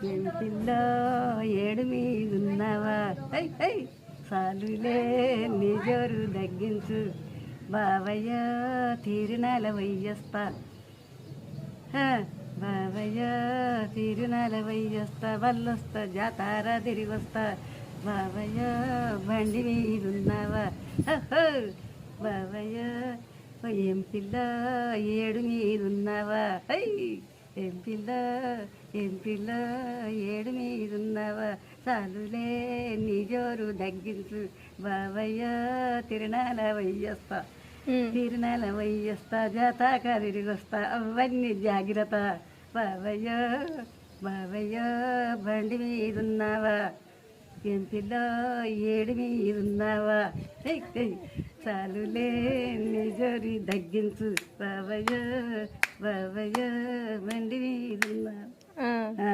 ఏం పిల్ల ఏడు మీదున్నావా సాలులే నీ జోరు తగ్గించు బావయ్య తీరినాల వయ్యస్తా బావయ్య తీరినాల వయ్యస్తా వల్లొస్తా జాతారా తిరిగి వస్తా బావయ్య బండి మీదున్నావా బావయ్య ఏం పిల్ల ఏడు మీదున్నావా ఏం పిల్ల ఏడు మీదున్నావా చాలులే నీ జోరు తగ్గించు బావయ్య తిరునాల వయ్యొస్తా జాతాక తిరిగొస్తా అవన్నీ జాగ్రత్త బావయ్య బండి మీదున్నావా ఏం పిల్ల ఏడు మీదున్నావా చాలులే నీ జోరు తగ్గించు బావయ్య బండి మీదున్నావా